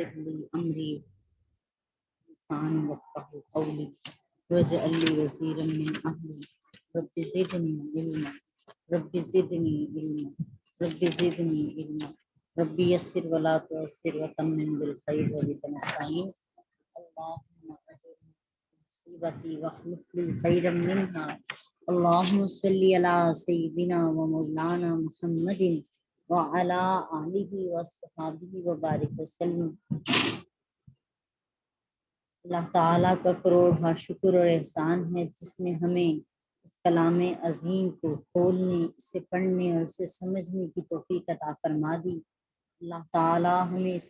ويسر لي أمري لساني يفقهوا قولي واجعل لي وزيرا من أهلي رب زدني علما رب زدني علما رب زدني علما رب يسر ولا تعسر وتمم بالخير وبك نستعين اللهم أجرني في مصيبتي واخلف لي خيرا منها اللهم صل على سيدنا ومولانا محمد وعلى آلہ وصحبہ وبارک وسلم۔ اللہ تعالیٰ کا کروڑ شکر اور احسان ہے جس نے ہمیں اس کلام عظیم کو کھولنے، اسے پڑھنے اور اسے سمجھنے کی توفیق عطا فرما دی۔ اللہ تعالیٰ ہمیں اس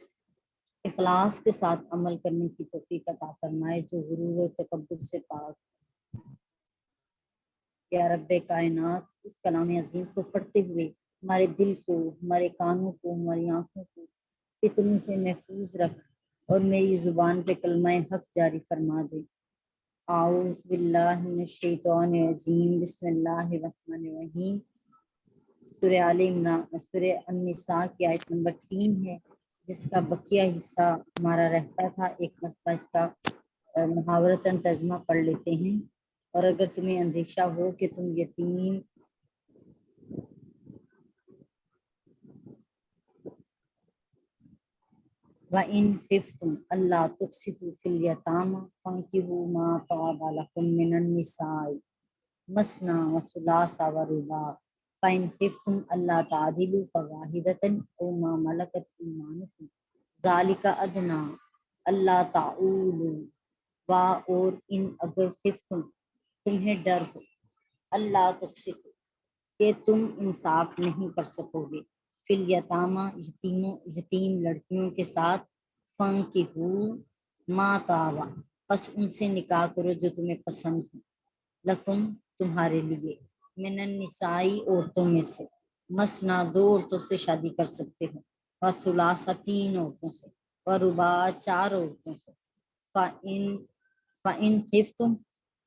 اخلاص کے ساتھ عمل کرنے کی توفیق عطا فرمائے جو غرور و تکبر سے پاک۔ یا رب کائنات، اس کلام عظیم کو پڑھتے ہوئے ہمارے دل کو، ہمارے کانوں کو، ہماری آنکھوں کو فتنوں سے محفوظ رکھ اور میری زبان پہ کلمہ حق جاری فرما دے۔ اعوذ باللہ من الشیطان الرجیم، بسم اللہ الرحمن الرحیم۔ سورہ آل عمران، سورہ النساء کی آیت نمبر 3 ہے، جس کا بقیہ حصہ ہمارا رہتا تھا۔ ایک مرتبہ اس کا محاورتاً ترجمہ پڑھ لیتے ہیں۔ اور اگر تمہیں اندیشہ ہو کہ تم یتیم وَإِنْ خِفْتُمْ أَلَّا تُقْسِطُوا فِي الْيَتَامَى فَانكِحُوا مَا طَابَ لَكُم مِّنَ النِّسَاءِ مَثْنَىٰ وَثُلَاثَ وَرُبَاعَ فَإِنْ خِفْتُمْ أَلَّا تَعْدِلُوا فَوَاحِدَةً أَوْ مَا مَلَكَتْ أَيْمَانُكُمْ ذَلِكَ أَدْنَىٰ أَلَّا تَعُولُوا۔ اور ان اگر خفتم، تمہیں ڈر ہو، اللہ تقسطوا، کہ تم انصاف نہیں کر سکو گے، فی الیتامى یتیم لڑکیوں کے ساتھ، فانکحوا ما طاب، پس ان سے نکاح کرو جو تمہیں پسند ہو، لکم تمہارے لیے، من النساء عورتوں میں سے، مثنا 2 عورتوں سے شادی کر سکتے ہو، وثلاثہ 3 عورتوں سے، ورباع 4 عورتوں سے، فَإِنْ خِفْتُمْ،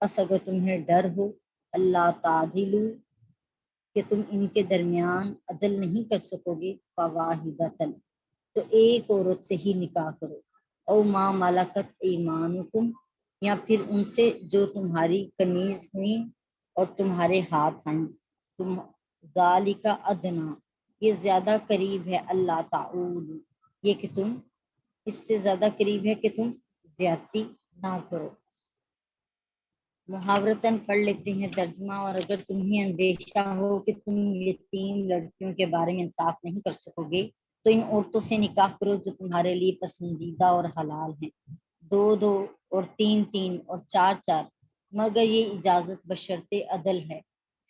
پس اگر تمہیں ڈر ہو، اللہ تعدلوا، کہ تم ان کے درمیان عدل نہیں کر سکو گے، فواحدۃ، تو ایک عورت سے ہی نکاح کرو، او ما ملکت ایمانکم، یا پھر ان سے جو تمہاری کنیز ہوئیں اور تمہارے ہاتھ آئیں، تم ذالک ادنا، یہ زیادہ قریب ہے، اللہ تعول، یہ کہ تم، اس سے زیادہ قریب ہے کہ تم زیادتی نہ کرو۔ محاورتاً پڑھ لیتے ہیں ترجمہ۔ اور اگر تمہیں اندیشہ ہو کہ تم یتیم لڑکیوں کے بارے میں انصاف نہیں کر سکو گے تو ان عورتوں سے نکاح کرو جو تمہارے لیے پسندیدہ اور حلال ہیں، 2 اور 3 اور 4 مگر یہ اجازت بشرط عدل ہے۔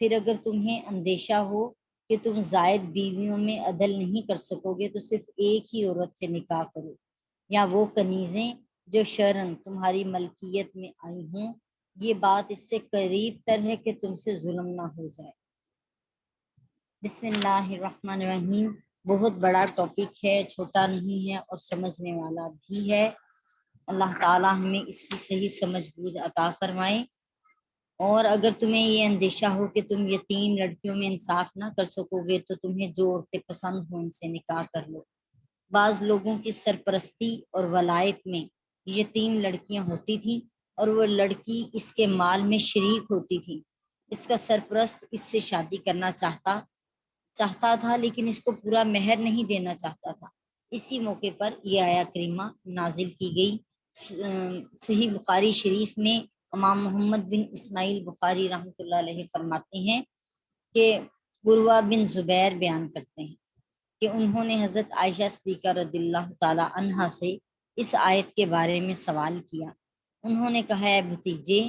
پھر اگر تمہیں اندیشہ ہو کہ تم زائد بیویوں میں عدل نہیں کر سکو گے تو صرف ایک ہی عورت سے نکاح کرو، یا وہ کنیزیں جو شرعاً تمہاری ملکیت میں آئی ہوں، یہ بات اس سے قریب تر ہے کہ تم سے ظلم نہ ہو جائے۔ بسم اللہ الرحمن الرحیم۔ بہت بڑا ٹاپک ہے، چھوٹا نہیں ہے اور سمجھنے والا بھی ہے۔ اللہ تعالیٰ ہمیں اس کی صحیح سمجھ بوجھ عطا فرمائے۔ اور اگر تمہیں یہ اندیشہ ہو کہ تم یتیم لڑکیوں میں انصاف نہ کر سکو گے تو تمہیں جو عورتیں پسند ہوں ان سے نکاح کر لو۔ بعض لوگوں کی سرپرستی اور ولایت میں یتیم لڑکیاں ہوتی تھیں اور وہ لڑکی اس کے مال میں شریک ہوتی تھی۔ اس کا سرپرست اس سے شادی کرنا چاہتا تھا لیکن اس کو پورا مہر نہیں دینا چاہتا تھا۔ اسی موقع پر یہ آیہ کریمہ نازل کی گئی۔ صحیح بخاری شریف میں امام محمد بن اسماعیل بخاری رحمۃ اللہ علیہ فرماتے ہیں کہ عروہ بن زبیر بیان کرتے ہیں کہ انہوں نے حضرت عائشہ صدیقہ رضی اللہ تعالی عنہا سے اس آیت کے بارے میں سوال کیا۔ انہوں نے کہا، اے بھتیجے،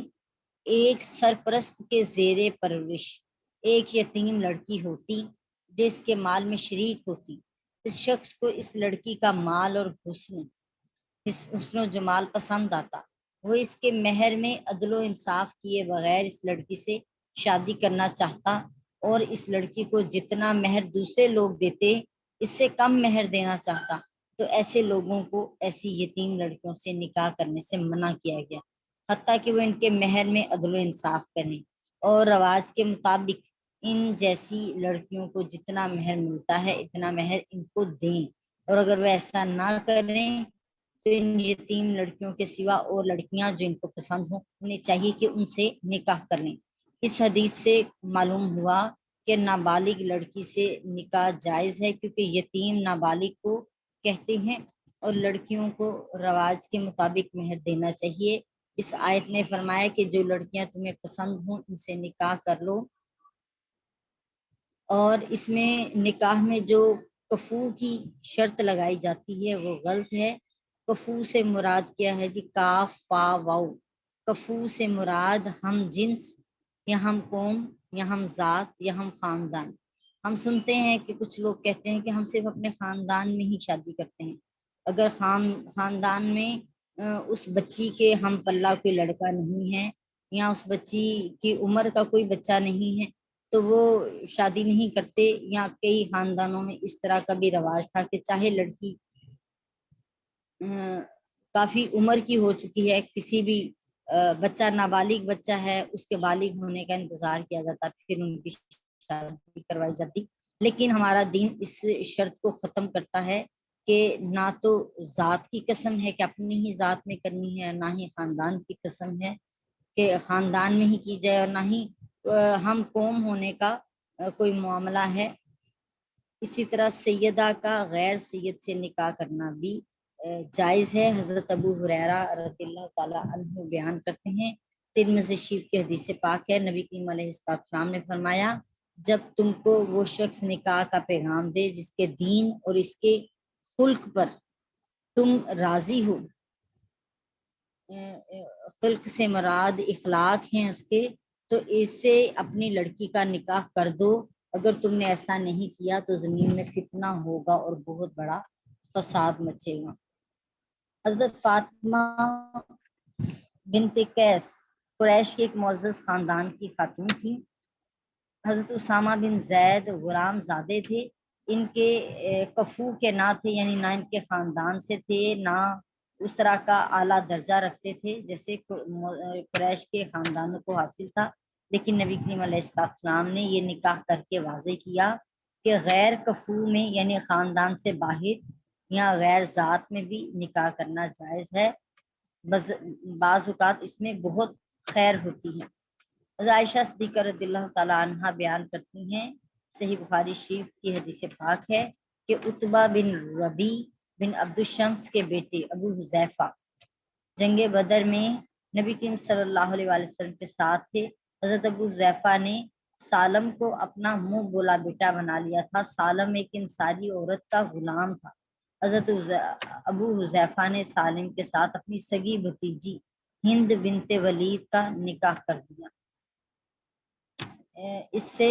ایک سرپرست کے زیر پرورش ایک یتیم لڑکی ہوتی جو اس کے مال میں شریک ہوتی، اس شخص کو اس لڑکی کا مال اور حسن و جمال پسند آتا، وہ اس کے مہر میں عدل و انصاف کیے بغیر اس لڑکی سے شادی کرنا چاہتا اور اس لڑکی کو جتنا مہر دوسرے لوگ دیتے اس سے کم مہر دینا چاہتا، تو ایسے لوگوں کو ایسی یتیم لڑکیوں سے نکاح کرنے سے منع کیا گیا، حتیٰ کہ وہ ان کے مہر میں عدل و انصاف کریں اور رواج کے مطابق ان جیسی لڑکیوں کو جتنا مہر ملتا ہے اتنا مہر ان کو دیں، اور اگر وہ ایسا نہ کریں تو ان یتیم لڑکیوں کے سوا اور لڑکیاں جو ان کو پسند ہوں انہیں چاہیے کہ ان سے نکاح کر لیں۔ اس حدیث سے معلوم ہوا کہ نابالغ لڑکی سے نکاح جائز ہے، کیونکہ یتیم نابالغ کو کہتے ہیں، اور لڑکیوں کو رواج کے مطابق مہر دینا چاہیے۔ اس آیت نے فرمایا کہ جو لڑکیاں تمہیں پسند ہوں ان سے نکاح کر لو۔ اور اس میں نکاح میں جو کفو کی شرط لگائی جاتی ہے وہ غلط ہے۔ کفو سے مراد کیا ہے جی؟ کاف فا واو۔ کفو سے مراد ہم جنس یا ہم قوم یا ہم ذات یا ہم خاندان۔ ہم سنتے ہیں کہ کچھ لوگ کہتے ہیں کہ ہم صرف اپنے خاندان میں ہی شادی کرتے ہیں۔ اگر خاندان میں اس بچی کے ہم پلہ کوئی لڑکا نہیں ہے یا اس بچی کی عمر کا کوئی بچہ نہیں ہے تو وہ شادی نہیں کرتے۔ یا کئی خاندانوں میں اس طرح کا بھی رواج تھا کہ چاہے لڑکی کافی عمر کی ہو چکی ہے، کسی بھی بچہ نابالغ بچہ ہے اس کے بالغ ہونے کا انتظار کیا جاتا، پھر ان کی شادی کروائی جاتی۔ لیکن ہمارا دین اس شرط کو ختم کرتا ہے کہ نہ تو ذات کی قسم ہے کہ اپنی ہی ذات میں کرنی ہے، نہ ہی خاندان کی قسم ہے کہ خاندان میں ہی کی جائے، اور نہ ہی ہم قوم ہونے کا کوئی معاملہ ہے۔ اسی طرح سیدہ کا غیر سید سے نکاح کرنا بھی جائز ہے۔ حضرت ابو ہریرہ رضی اللہ تعالیٰ عنہ بیان کرتے ہیں، ترمذی شریف کی حدیث پاک ہے، نبی کریم علیہ السلام نے فرمایا جب تم کو وہ شخص نکاح کا پیغام دے جس کے دین اور اس کے خلق پر تم راضی ہو، خلق سے مراد اخلاق ہیں اس کے، تو اس سے اپنی لڑکی کا نکاح کر دو۔ اگر تم نے ایسا نہیں کیا تو زمین میں فتنہ ہوگا اور بہت بڑا فساد مچے گا۔ حضرت فاطمہ بنت قیس قریش کے ایک معزز خاندان کی خاتون تھی۔ حضرت اسامہ بن زید غلام زادے تھے۔ ان کے کفو کے نہ تھے، یعنی نہ ان کے خاندان سے تھے، نہ اس طرح کا اعلیٰ درجہ رکھتے تھے جیسے قریش کے خاندانوں کو حاصل تھا۔ لیکن نبی کریم علیہ السلام نے یہ نکاح کر کے واضح کیا کہ غیر کفو میں یعنی خاندان سے باہر یا غیر ذات میں بھی نکاح کرنا جائز ہے، بعض اوقات اس میں بہت خیر ہوتی ہے۔ عائشہ صدیقہ رضی اللہ تعالیٰ عنہا بیان کرتی ہیں، صحیح بخاری شریف کی حدیث پاک ہے کہ عتبہ بن ربی بن عبد الشمس کے بیٹے ابو حذیفہ جنگ بدر میں نبی کریم صلی اللہ علیہ وسلم کے ساتھ تھے۔ حضرت ابو حذیفہ نے سالم کو اپنا منہ بولا بیٹا بنا لیا تھا۔ سالم ایک انصاری عورت کا غلام تھا۔ حضرت ابو حذیفہ نے سالم کے ساتھ اپنی سگی بھتیجی ہند بنت ولید کا نکاح کر دیا۔ اس سے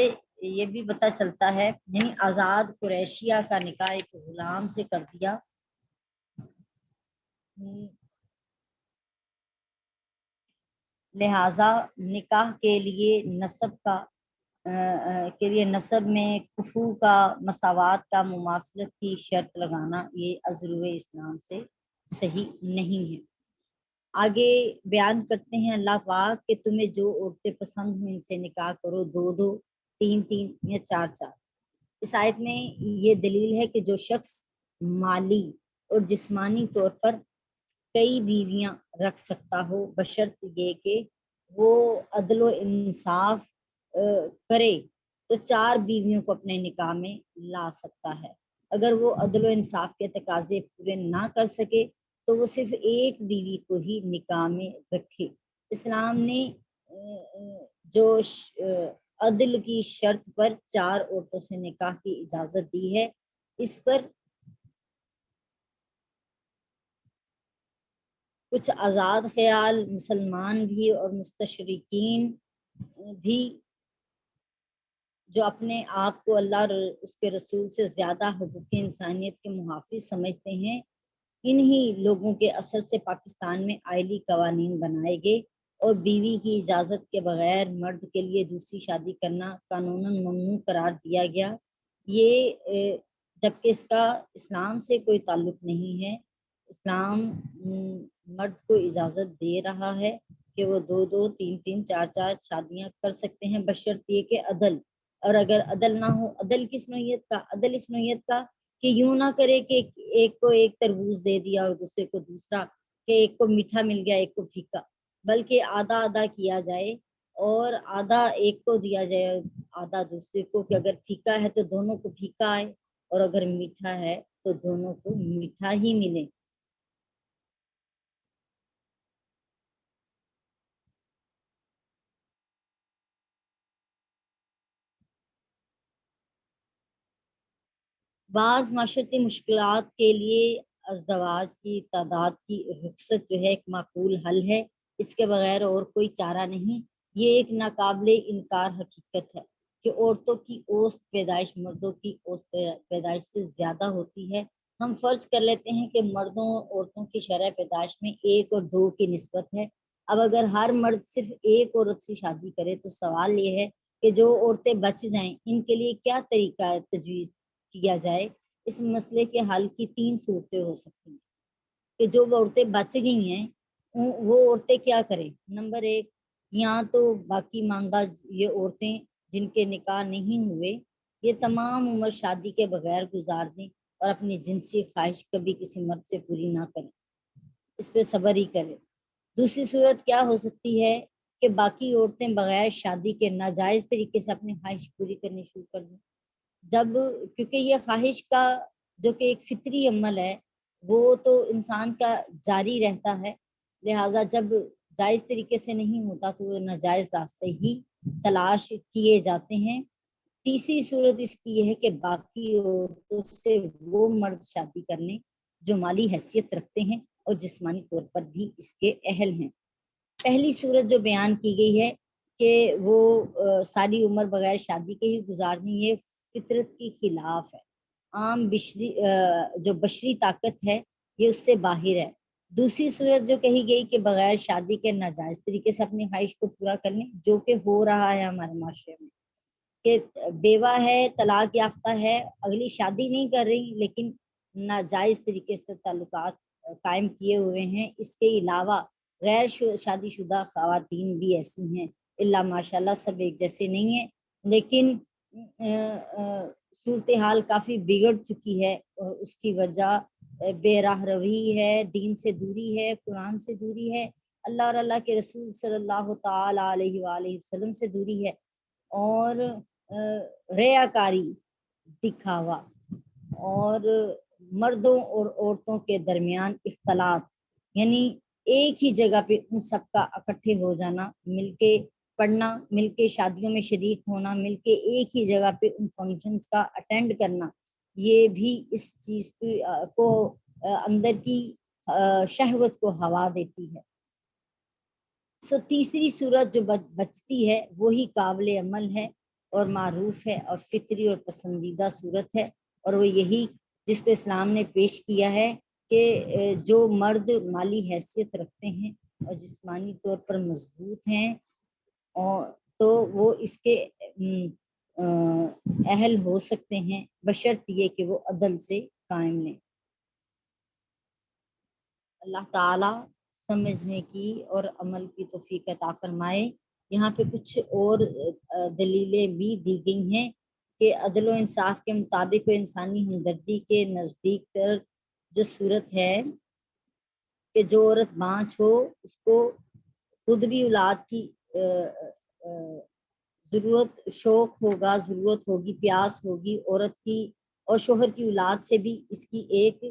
یہ بھی پتہ چلتا ہے یعنی آزاد قریشیہ کا نکاح ایک غلام سے کر دیا۔ لہذا نکاح کے لیے نسب میں کفو کا، مساوات کا، مماثلت کی شرط لگانا یہ ازرو اسلام سے صحیح نہیں ہے۔ آگے بیان کرتے ہیں اللہ پاک کہ تمہیں جو عورتیں پسند ہوں ان سے نکاح کرو، 2 3 3 یا 4 4۔ اس آیت میں یہ دلیل ہے کہ جو شخص مالی اور جسمانی طور پر کئی بیویاں رکھ سکتا ہو بشرط یہ کہ وہ عدل و انصاف کرے تو 4 بیویوں کو اپنے نکاح میں لا سکتا ہے۔ اگر وہ عدل و انصاف کے تقاضے پورے نہ کر سکے تو وہ صرف ایک بیوی کو ہی نکاح میں رکھے۔ اسلام نے جو عدل کی شرط پر 4 عورتوں سے نکاح کی اجازت دی ہے، اس پر کچھ آزاد خیال مسلمان بھی اور مستشرقین بھی جو اپنے آپ کو اللہ اور اس کے رسول سے زیادہ حقوق انسانیت کے محافظ سمجھتے ہیں، انہی لوگوں کے اثر سے پاکستان میں آئلی قوانین بنائے گئے اور بیوی کی اجازت کے بغیر مرد کے لیے دوسری شادی کرنا قانوناً ممنوع قرار دیا گیا۔ یہ جبکہ اس کا اسلام سے کوئی تعلق نہیں ہے۔ اسلام مرد کو اجازت دے رہا ہے کہ وہ 2 2 3 3 4 4 شادیاں کر سکتے ہیں بشرط یہ کہ عدل، اور اگر عدل نہ ہو، عدل کس نوعیت کا؟ عدل اس نوعیت کا کہ یوں نہ کرے کہ ایک کو ایک تربوز دے دیا اور دوسرے کو دوسرا، کہ ایک کو میٹھا مل گیا ایک کو پھیکا، بلکہ آدھا آدھا کیا جائے اور آدھا ایک کو دیا جائے آدھا دوسرے کو، کہ اگر پھیکا ہے تو دونوں کو پھیکا آئے اور اگر میٹھا ہے تو دونوں کو میٹھا ہی ملے۔ بعض معاشرتی مشکلات کے لیے ازدواج کی تعداد کی رخصت جو ہے ایک معقول حل ہے، اس کے بغیر اور کوئی چارہ نہیں۔ یہ ایک ناقابل انکار حقیقت ہے کہ عورتوں کی اوسط پیدائش مردوں کی اوسط پیدائش سے زیادہ ہوتی ہے۔ ہم فرض کر لیتے ہیں کہ مردوں اور عورتوں کی شرح پیدائش میں 1 اور 2 کی نسبت ہے۔ اب اگر ہر مرد صرف ایک عورت سے شادی کرے تو سوال یہ ہے کہ جو عورتیں بچ جائیں ان کے لیے کیا طریقہ تجویز کیا جائے۔ اس مسئلے کے حل کی 3 صورتیں ہو سکتی ہیں کہ جو عورتیں بچ گئی ہیں وہ عورتیں کیا کریں۔ نمبر 1، یہاں تو باقی ماندہ یہ عورتیں جن کے نکاح نہیں ہوئے یہ تمام عمر شادی کے بغیر گزار دیں اور اپنی جنسی خواہش کبھی کسی مرد سے پوری نہ کریں، اس پہ صبر ہی کریں۔ دوسری صورت کیا ہو سکتی ہے کہ باقی عورتیں بغیر شادی کے ناجائز طریقے سے اپنی خواہش پوری کرنی شروع کر دیں۔ جب کیونکہ یہ خواہش کا جو کہ ایک فطری عمل ہے وہ تو انسان کا جاری رہتا ہے، لہٰذا جب جائز طریقے سے نہیں ہوتا تو وہ ناجائز راستے ہی تلاش کیے جاتے ہیں۔ تیسری صورت اس کی یہ ہے کہ باقی عورتوں سے وہ مرد شادی کر لیں جو مالی حیثیت رکھتے ہیں اور جسمانی طور پر بھی اس کے اہل ہیں۔ پہلی صورت جو بیان کی گئی ہے کہ وہ ساری عمر بغیر شادی کے ہی گزارنی، یہ فطرت کی خلاف ہے، عام جو بشری طاقت ہے یہ اس سے باہر ہے۔ دوسری صورت جو کہی گئی کہ بغیر شادی کے ناجائز طریقے سے اپنی خواہش کو پورا کر لیں، جو کہ ہو رہا ہے ہمارے معاشرے میں، کہ بیوہ ہے طلاق یافتہ ہے اگلی شادی نہیں کر رہی لیکن ناجائز طریقے سے تعلقات قائم کیے ہوئے ہیں۔ اس کے علاوہ غیر شادی شدہ خواتین بھی ایسی ہیں، اللہ ماشاء اللہ سب ایک جیسے نہیں ہیں، لیکن صورتحال کافی بگڑ چکی ہے اور اس کی وجہ بے راہ روی ہے، دین سے دوری ہے، قرآن سے دوری ہے، اللہ اور اللہ کے رسول صلی اللہ تعالی علیہ وآلہ وسلم سے دوری ہے، اور ریاکاری، دکھاوا، اور مردوں اور عورتوں کے درمیان اختلاط، یعنی ایک ہی جگہ پہ ان سب کا اکٹھے ہو جانا، مل کے پڑھنا، مل کے شادیوں میں شریک ہونا، مل کے ایک ہی جگہ پہ ان فنکشنز کا اٹینڈ کرنا، یہ بھی اس چیز کو اندر کی شہوت کو ہوا دیتی ہے۔ تیسری صورت جو بچتی ہے وہی قابل عمل ہے اور معروف ہے اور فطری اور پسندیدہ صورت ہے، اور وہ یہی جس کو اسلام نے پیش کیا ہے کہ جو مرد مالی حیثیت رکھتے ہیں اور جسمانی طور پر مضبوط ہیں اور تو وہ اس کے اہل ہو سکتے ہیں، بشرط یہ کہ وہ عدل سے قائم لیں۔ اللہ تعالی سمجھنے کی اور عمل کی توفیق عطا فرمائے۔ یہاں پہ کچھ اور دلیلیں بھی دی گئی ہیں کہ عدل و انصاف کے مطابق انسانی ہمدردی کے نزدیک تر جو صورت ہے کہ جو عورت بانجھ ہو اس کو خود بھی اولاد کی ضرورت، شوق ہوگا، ضرورت ہوگی، پیاس ہوگی عورت کی، اور شوہر کی اولاد سے بھی اس کی ایک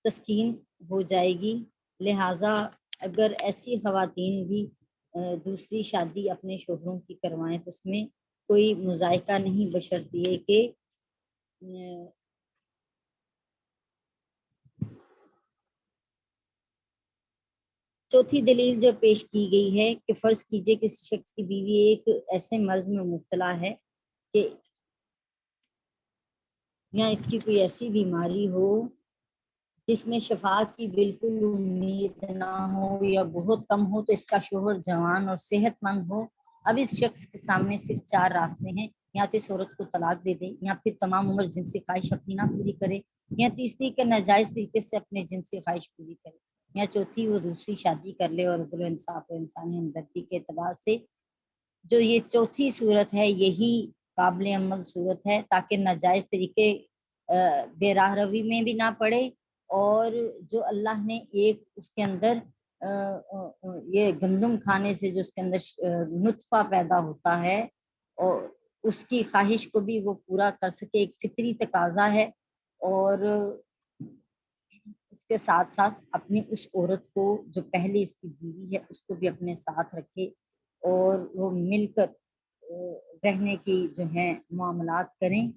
تسکین ہو جائے گی۔ لہٰذا اگر ایسی خواتین بھی دوسری شادی اپنے شوہروں کی کروائیں تو اس میں کوئی مذائقہ نہیں، بشرط یہ کہ چوتھی دلیل جو پیش کی گئی ہے کہ فرض کیجئے کسی شخص کی بیوی ایک ایسے مرض میں مبتلا ہے کہ یا اس کی کوئی ایسی بیماری ہو جس میں شفا کی بالکل امید نہ ہو یا بہت کم ہو، تو اس کا شوہر جوان اور صحت مند ہو۔ اب اس شخص کے سامنے صرف 4 راستے ہیں، یا تو اس عورت کو طلاق دے دے، یا پھر تمام عمر جنسی خواہش اپنی نہ پوری کرے، یا تیسری کہ ناجائز طریقے سے اپنے جنسی خواہش پوری کرے، یا چوتھی وہ دوسری شادی کر لے اور عدل و انصاف اور انسانی ہمدردی کے اعتبار سے جو یہ چوتھی صورت ہے یہی قابل عمل صورت ہے، تاکہ ناجائز طریقے بے راہ روی میں بھی نہ پڑے، اور جو اللہ نے ایک اس کے اندر یہ گندم کھانے سے جو اس کے اندر نطفہ پیدا ہوتا ہے، اور اس کی خواہش کو بھی وہ پورا کر سکے، ایک فطری تقاضا ہے۔ اور اس کے ساتھ ساتھ اپنی اس عورت کو جو پہلے اس کی بیوی ہے اس کو بھی اپنے ساتھ رکھے، اور وہ مل کر رہنے کی جو ہے معاملات کریں۔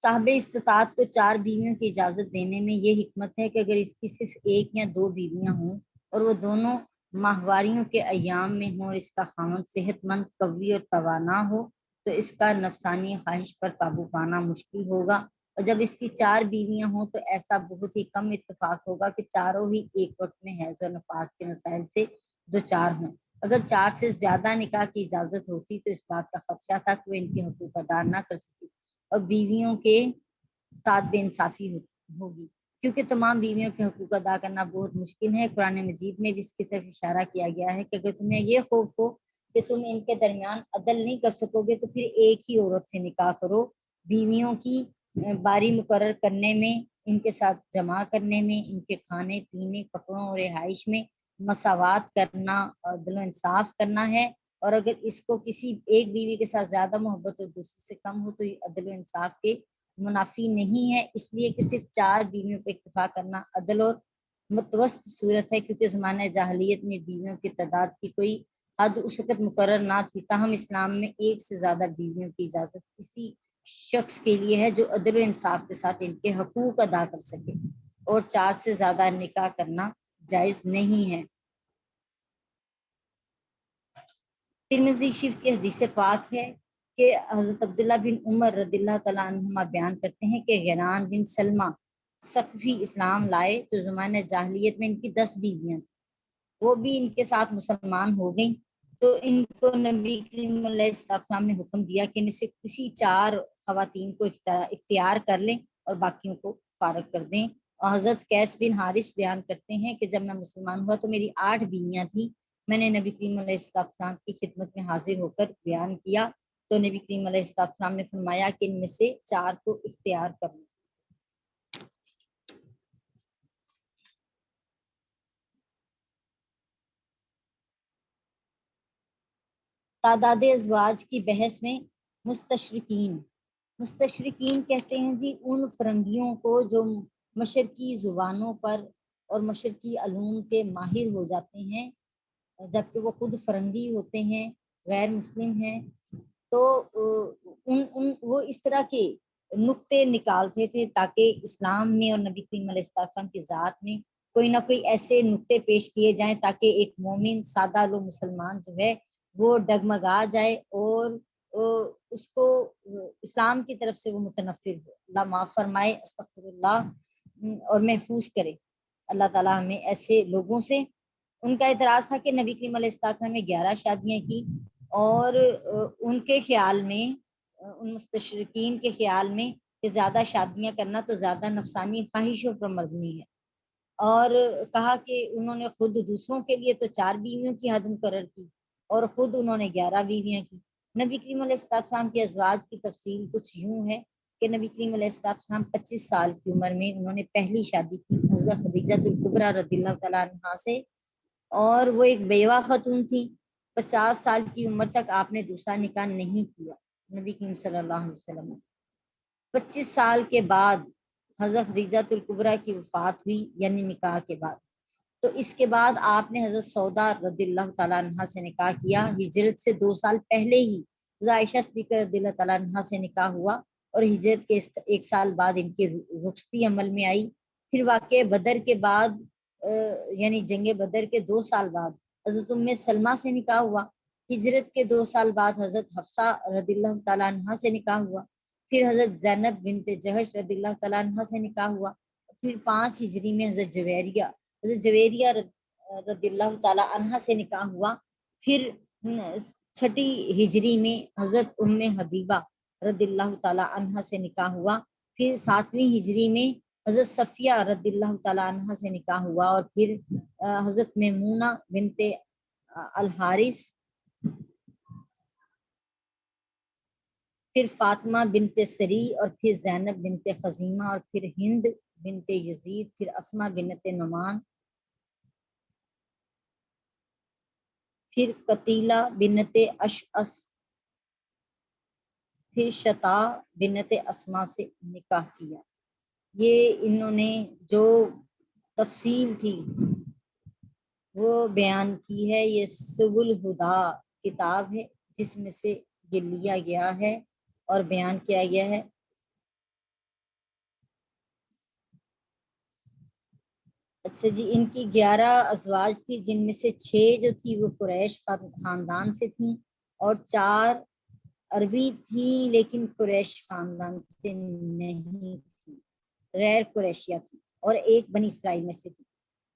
صاحب استطاعت کو 4 بیویوں کی اجازت دینے میں یہ حکمت ہے کہ اگر اس کی صرف 1 یا 2 بیویاں ہوں اور وہ دونوں ماہواریوں کے ایام میں ہوں اور اس کا خاوند صحت مند، قوی اور توانا ہو، تو اس کا نفسانی خواہش پر قابو پانا مشکل ہوگا۔ اور جب اس کی 4 بیویاں ہوں تو ایسا بہت ہی کم اتفاق ہوگا کہ چاروں ہی ایک وقت میں حیض و نفاس کے مسائل سے دوچار ہوں۔ اگر 4 سے زیادہ نکاح کی اجازت ہوتی تو اس بات کا خدشہ تھا کہ وہ ان کے حقوق ادا نہ کر سکی اور بیویوں کے ساتھ بے انصافی ہوگی، کیونکہ تمام بیویوں کے حقوق ادا کرنا بہت مشکل ہے۔ قرآن مجید میں بھی اس کی طرف اشارہ کیا گیا ہے کہ اگر تمہیں یہ خوف ہو کہ تم ان کے درمیان عدل نہیں کر سکو گے تو پھر ایک ہی عورت سے نکاح کرو۔ بیویوں کی باری مقرر کرنے میں، ان کے ساتھ جمع کرنے میں، ان کے کھانے پینے، کپڑوں اور رہائش میں مساوات کرنا، عدل و انصاف کرنا ہے۔ اور اگر اس کو کسی ایک بیوی کے ساتھ زیادہ محبت اور دوسرے سے کم ہو تو یہ عدل و انصاف کے منافی نہیں ہے، اس لیے کہ صرف 4 بیویوں پہ اکتفا کرنا عدل اور متوسط صورت ہے، کیونکہ زمانہ جاہلیت میں بیویوں کی تعداد کی کوئی حد اس وقت مقرر نہ تھی۔ تاہم اسلام میں 1 سے زیادہ بیویوں کی اجازت کسی شخص کے لیے ہے جو عدل و انصاف کے ساتھ ان کے حقوق ادا کر سکے، اور 4 سے زیادہ نکاح کرنا جائز نہیں ہے۔ ترمذی شریف کی حدیث پاک ہے کہ حضرت عبداللہ بن عمر رضی اللہ تعالیٰ عنہما بیان کرتے ہیں کہ غیلان بن سلمہ ثقفی اسلام لائے تو زمانہ جاہلیت میں ان کی 10 بیویاں تھیں، وہ بھی ان کے ساتھ مسلمان ہو گئیں، تو ان کو نبی کریم علیہ السلام نے حکم دیا کہ ان سے کسی 4 خواتین کو اختیار کر لیں اور باقیوں کو فارغ کر دیں۔ اور حضرت قیس بن حارث بیان کرتے ہیں کہ جب میں مسلمان ہوا تو میری 8 بیویاں تھیں، میں نے نبی کریم علیہ السلام کی خدمت میں حاضر ہو کر بیان کیا تو نبی کریم علیہ السلام نے فرمایا کہ ان میں سے 4 کو اختیار کرنا۔ تعداد ازواج کی بحث میں مستشرقین کہتے ہیں جی ان فرنگیوں کو جو مشرقی زبانوں پر اور مشرقی علوم کے ماہر ہو جاتے ہیں، جبکہ وہ خود فرنگی ہوتے ہیں، غیر مسلم ہیں، تو وہ اس طرح کے نقطے نکالتے تھے تاکہ اسلام میں اور نبی کریم علیہ السلام کی ذات میں کوئی نہ کوئی ایسے نقطے پیش کیے جائیں تاکہ ایک مومن سادہ لو مسلمان جو ہے وہ ڈگمگا جائے اور اس کو اسلام کی طرف سے وہ متنفر ہو۔ اللہ معاف فرمائے، استغفر اللہ، اور محفوظ کرے اللہ تعالیٰ ہمیں ایسے لوگوں سے۔ ان کا اعتراض تھا کہ نبی کریم علیہ السلام نے 11 شادیاں کی، اور ان کے خیال میں، ان مستشرقین کے خیال میں کہ زیادہ شادیاں کرنا تو زیادہ نفسانی خواہشوں پر مبنی ہے، اور کہا کہ انہوں نے خود دوسروں کے لیے تو 4 بیویوں کی حد مقرر کی اور خود انہوں نے 11 بیویاں کی۔ نبی کریم علیہ السلام کے ازواج کی تفصیل کچھ یوں ہے کہ نبی کریم علیہ السلام 25 سال کی عمر میں انہوں نے پہلی شادی کی حضرت خدیجہ الکبریٰ رضی اللہ تعالیٰ عنہا سے، اور وہ ایک بیوہ خاتون تھی۔ 50 سال کی عمر تک آپ نے دوسرا نکاح نہیں کیا نبی کریم صلی اللہ علیہ وسلم۔ 25 سال کے بعد حضرت خدیجہ الکبریٰ کی وفات ہوئی، یعنی نکاح کے بعد، تو اس کے بعد آپ نے حضرت سودا رضی اللہ تعالیٰ عنہ سے نکاح کیا۔ ہجرت سے 2 سال پہلے ہی عائشہ صدیقہ رضی اللہ تعالیٰ عنہ سے نکاح ہوا، اور ہجرت کے 1 سال بعد ان کی رخصتی عمل میں آئی۔ پھر واقعہ بدر کے بعد، یعنی جنگ بدر کے 2 سال بعد حضرت ام سلمہ سے نکاح ہوا۔ ہجرت کے 2 سال بعد حضرت حفصہ رضی اللہ تعالیٰ عنہ سے نکاح ہوا۔ پھر حضرت زینب بنت جہش رضی اللہ تعالیٰ عنہ سے نکاح ہوا۔ پھر 5 ہجری میں حضرت جویریہ رضی اللہ تعالیٰ عنہ سے نکاح ہوا۔ پھر 6 ہجری میں حضرت ام حبیبہ رضی اللہ تعالیٰ عنہ سے نکاح ہوا۔ پھر 7ویں ہجری میں حضرت صفیہ رضی اللہ تعالیٰ عنہ سے نکاح ہوا، اور پھر حضرت میمونہ بنت الحارث پھر فاطمہ بنت سری، اور پھر زینب بنت خزیمہ، اور پھر ہند بنت یزید، پھر اسما بنت نعمان، پھر قتیلہ بنت اشعث، پھر شتا بنت اسما سے نکاح کیا۔ یہ انہوں نے جو تفصیل تھی وہ بیان کی ہے۔ یہ سبل الہدا کتاب ہے جس میں سے یہ لیا گیا ہے اور بیان کیا گیا ہے۔ اچھا جی، ان کی 11 ازواج تھی، جن میں سے 6 جو تھی وہ قریش خاندان سے تھیں، اور 4 عربی تھی لیکن قریش خاندان سے نہیں تھی، غیر قریشیہ تھی، اور ایک بنی اسرائیل میں سے تھی۔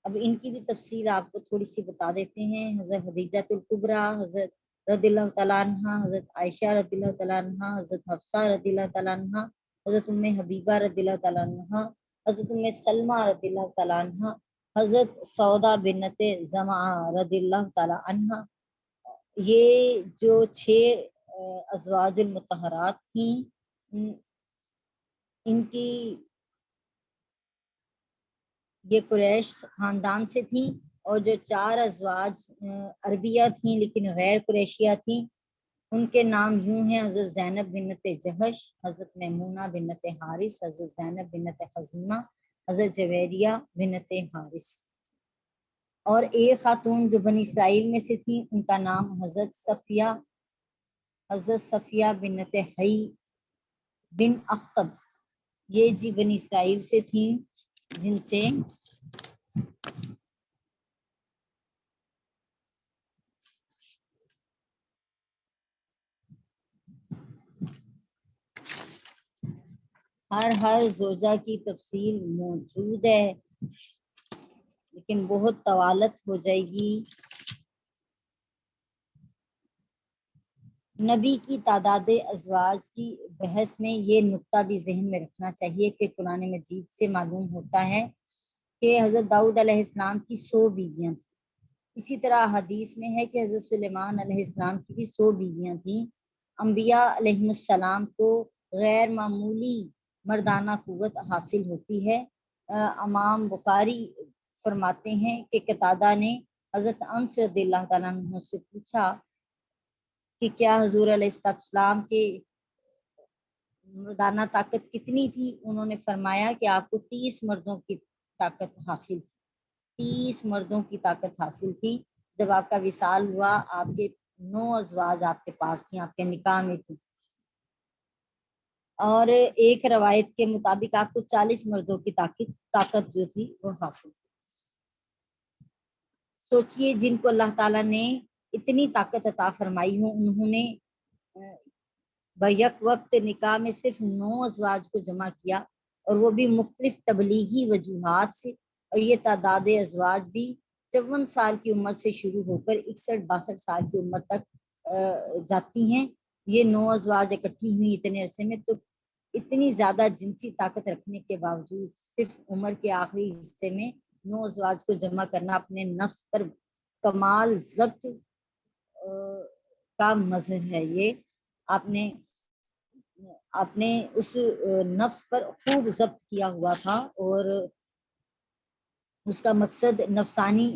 اب ان کی بھی تفصیل آپ کو تھوڑی سی بتا دیتے ہیں۔ حضرت خدیجہ الکبریٰ حضرت رضی اللہ تعالیٰ عنہ، حضرت عائشہ رضی اللہ تعالیٰ عنہ، حضرت حفصہ رضی اللہ تعالیٰ عنہ، حضرت ام حبیبہ رضی اللہ تعالیٰ عنہ، حضرت ام سلمہ رضی اللہ تعالیٰ عنہ، حضرت سودا بنت زمعہ رضی اللہ تعالیٰ عنہ۔ یہ جو 6 ازواج المطہرات تھیں، ان کی یہ قریش خاندان سے تھیں، اور جو 4 ازواج عربیہ تھیں لیکن غیر قریشیہ تھیں، ان کے نام یوں ہیں: حضرت زینب بنت جہش، حضرت میمونہ بنت حارث، حضرت زینب بنت خزیمہ، حضرت جویریہ بنت حارث۔ اور ایک خاتون جو بنی اسرائیل میں سے تھی، ان کا نام حضرت صفیہ بنت حی بن اخطب، یہ جی بنی اسرائیل سے تھیں، جن سے ہر زوجہ کی تفصیل موجود ہے، لیکن بہت طوالت ہو جائے گی۔ نبی کی تعداد ازواج کی بحث میں یہ نقطہ بھی ذہن میں رکھنا چاہیے کہ قرآن مجید سے معلوم ہوتا ہے کہ حضرت داؤد علیہ السلام کی 100 بیویاں تھیں۔ اسی طرح حدیث میں ہے کہ حضرت سلیمان علیہ السلام کی بھی 100 بیویاں تھیں۔ انبیاء علیہ السلام کو غیر معمولی مردانہ قوت حاصل ہوتی ہے۔ امام بخاری فرماتے ہیں کہ قتادہ نے حضرت انس رضی اللہ تعالیٰ عنہ سے پوچھا کہ کیا حضور علیہ السلام کے مردانہ طاقت کتنی تھی؟ انہوں نے فرمایا کہ آپ کو 30 مردوں کی طاقت حاصل تھی، 30 مردوں کی طاقت حاصل تھی۔ جب آپ کا وصال ہوا، آپ کے 9 ازواج آپ کے پاس تھیں، آپ کے نکاح میں تھی، اور ایک روایت کے مطابق آپ کو 40 مردوں کی طاقت جو تھی وہ حاصل تھی۔ سوچئے جن کو اللہ تعالیٰ نے اتنی طاقت عطا فرمائی ہو، انہوں نے بیک وقت نکاح میں صرف 9 ازواج کو جمع کیا، اور وہ بھی مختلف تبلیغی وجوہات سے، اور یہ تعداد ازواج بھی 54 سال کی عمر سے شروع ہو کر 61-62 سال کی عمر تک جاتی ہیں۔ یہ 9 ازواج اکٹھی ہوئی اتنے عرصے میں، تو اتنی زیادہ جنسی طاقت رکھنے کے باوجود صرف عمر کے آخری حصے میں 9 ازواج کو جمع کرنا اپنے نفس پر کمال ضبط کا مظہر ہے۔ یہ آپ نے اس نفس پر خوب ضبط کیا ہوا تھا، اور اس کا مقصد نفسانی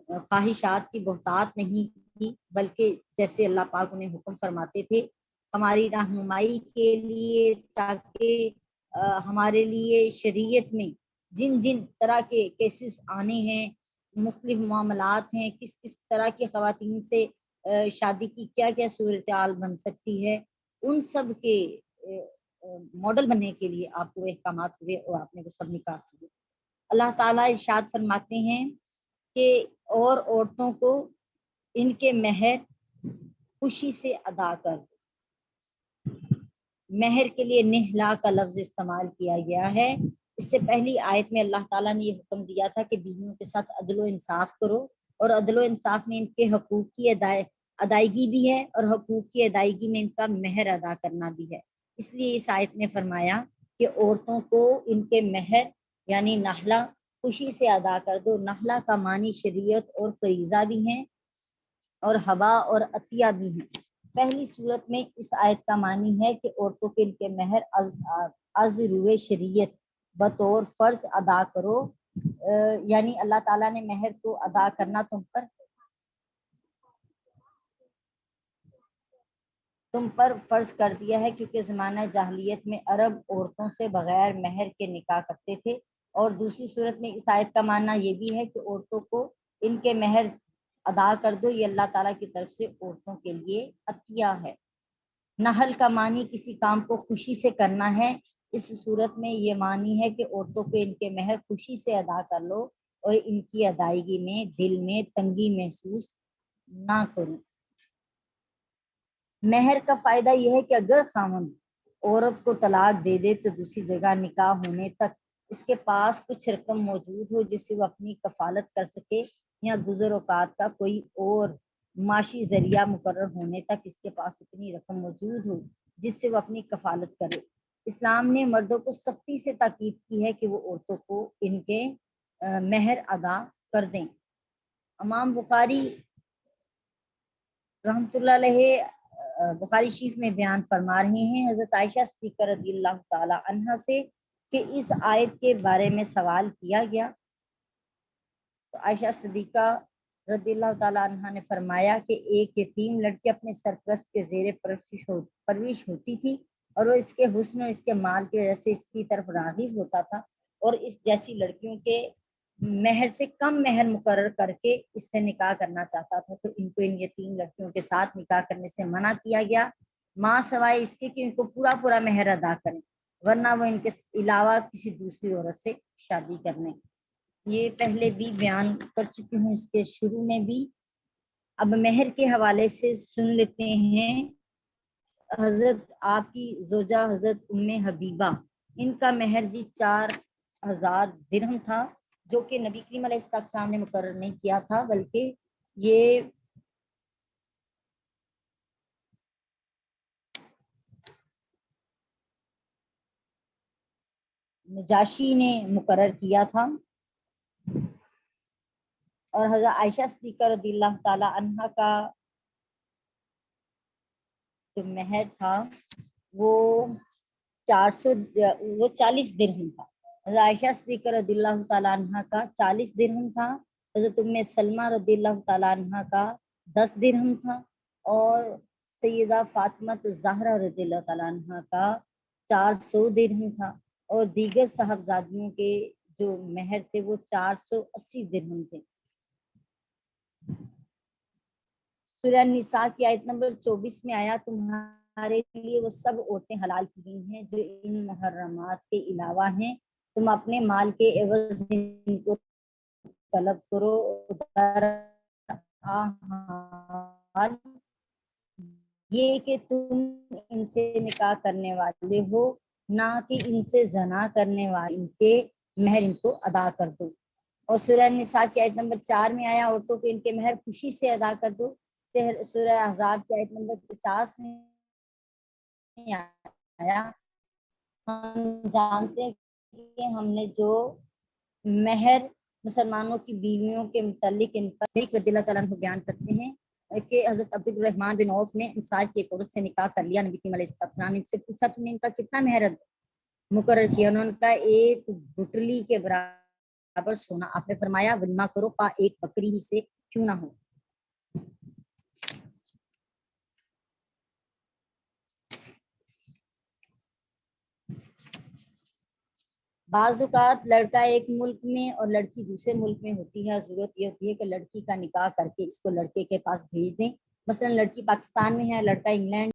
خواہشات کی بہتات نہیں تھی، بلکہ جیسے اللہ پاک انہیں حکم فرماتے تھے ہماری رہنمائی کے لیے، تاکہ ہمارے لیے شریعت میں جن جن طرح کے کیسز آنے ہیں، مختلف معاملات ہیں، کس کس طرح کی خواتین سے شادی کی کیا کیا صورتحال بن سکتی ہے، ان سب کے ماڈل بننے کے لیے آپ کو احکامات ہوئے، اور آپ نے وہ سب نکاح کیے۔ اللہ تعالیٰ ارشاد فرماتے ہیں کہ اور عورتوں کو ان کے مہر خوشی سے ادا کر دو۔ مہر کے لیے نہلا کا لفظ استعمال کیا گیا ہے۔ اس سے پہلی آیت میں اللہ تعالیٰ نے یہ حکم دیا تھا کہ بیویوں کے ساتھ عدل و انصاف کرو، اور عدل و انصاف میں ان کے حقوق کی ادائیگی بھی ہے، اور حقوق کی ادائیگی میں ان کا مہر ادا کرنا بھی ہے۔ اس لیے اس آیت میں فرمایا کہ عورتوں کو ان کے مہر یعنی نحلہ خوشی سے ادا کر دو۔ نحلہ کا معنی شریعت اور فریضہ بھی ہیں، اور ہبا اور عطیہ بھی ہیں۔ پہلی صورت میں اس آیت کا معنی ہے کہ عورتوں کے ان کے مہر از روئے شریعت بطور فرض ادا کرو، یعنی اللہ تعالیٰ نے مہر کو ادا کرنا تم پر فرض کر دیا ہے، کیونکہ زمانہ جاہلیت میں عرب عورتوں سے بغیر مہر کے نکاح کرتے تھے۔ اور دوسری صورت میں اس آیت کا معنی یہ بھی ہے کہ عورتوں کو ان کے مہر ادا کر دو، یہ اللہ تعالیٰ کی طرف سے عورتوں کے لیے عطیہ ہے۔ نحل کا معنی کسی کام کو خوشی سے کرنا ہے، اس صورت میں یہ معنی ہے کہ عورتوں کو ان کے مہر خوشی سے ادا کر لو اور ان کی ادائیگی میں دل میں تنگی محسوس نہ کرو۔ مہر کا فائدہ یہ ہے کہ اگر خاوند عورت کو طلاق دے دے تو دوسری جگہ نکاح ہونے تک اس کے پاس کچھ رقم موجود ہو جس سے وہ اپنی کفالت کر سکے، یا گزر اوقات کا کوئی اور معاشی ذریعہ مقرر ہونے تک اس کے پاس اتنی رقم موجود ہو جس سے وہ اپنی کفالت کرے۔ اسلام نے مردوں کو سختی سے تاکید کی ہے کہ وہ عورتوں کو ان کے مہر ادا کر دیں۔ امام بخاری رحمۃ اللہ علیہ بخاری شریف میں بیان فرما رہے ہیں، حضرت عائشہ صدیقہ رضی اللہ تعالی عنہا سے کہ اس آیت کے بارے میں سوال کیا گیا تو عائشہ صدیقہ رضی اللہ تعالی عنہا نے فرمایا کہ ایک یتیم لڑکی اپنے سرپرست کے زیر پرورش ہوتی تھی اور وہ اس کے حسن اور اس کے مال کی وجہ سے اس کی طرف راغب ہوتا تھا، اور اس جیسی لڑکیوں کے مہر سے کم مہر مقرر کر کے اس سے نکاح کرنا چاہتا تھا، تو ان کو ان یتیم لڑکیوں کے ساتھ نکاح کرنے سے منع کیا گیا، ماں سوائے اس کے کہ ان کو پورا مہر ادا کریں، ورنہ وہ ان کے علاوہ کسی دوسری عورت سے شادی کرنے۔ یہ پہلے بھی بیان کر چکی ہوں اس کے شروع میں بھی۔ اب مہر کے حوالے سے سن لیتے ہیں۔ حضرت آپ کی زوجہ حضرت ام حبیبہ، ان کا مہر جی 4000 درہم تھا، جو کہ نبی کریم علیہ السلام نے مقرر نہیں کیا تھا، بلکہ یہ نجاشی نے مقرر کیا تھا۔ اور حضرت عائشہ صدیقہ رضی اللہ تعالی عنہا کا جو مہر تھا وہ 40 درہم تھا۔ حضرت عائشہ صدیقہ رضی اللہ تعالی عنہا کا 40 درہم تھا، حضرت ام سلمہ رضی اللہ تعالی عنہا کا 10 درہم تھا، اور سیدہ فاطمہ الزہرا رضی اللہ تعالی عنہا کا 400 درہم تھا، اور دیگر صاحبزادیوں کے جو مہر تھے وہ 480 درہم تھے۔ سورہ نساء کی آیت نمبر 24 میں آیا، تمہارے لیے وہ سب عورتیں حلال کی گئی ہیں جو ان محرمات کے علاوہ ہیں، تم اپنے مال کے عوض ان کو طلب کرو، یہ کہ تم ان سے نکاح کرنے والے ہو، نہ کہ ان سے زنا کرنے والے، ان کے مہر ان کو ادا کر دو۔ اور سورہ نساء کی آیت نمبر 4 میں آیا، عورتوں کے ان کے مہر خوشی سے ادا کر دو۔ سورہ احزاب کی آیت نمبر 50 میں آیا، ہم جانتے ہیں کہ ہم نے جو مہر مسلمانوں کی بیویوں کے متعلق ان پر رضی اللہ تعالیٰ عنہ بیان کرتے ہیں کہ حضرت عبد الرحمن بن عوف نے انصار کی ایک عورت سے نکاح کر لیا، نبی کریم علیہ السلام نے ان سے پوچھا تم نے ان کا کتنا مہر مقرر کیا؟ انہوں نے کہا ایک بٹلی کے برابر سونا۔ آپ نے فرمایا ولیمہ کرو، ایک بکری ہی سے کیوں نہ ہو۔ بعض اوقات لڑکا ایک ملک میں اور لڑکی دوسرے ملک میں ہوتی ہے، ضرورت یہ ہوتی ہے کہ لڑکی کا نکاح کر کے اس کو لڑکے کے پاس بھیج دیں۔ مثلا لڑکی پاکستان میں ہے، لڑکا انگلینڈ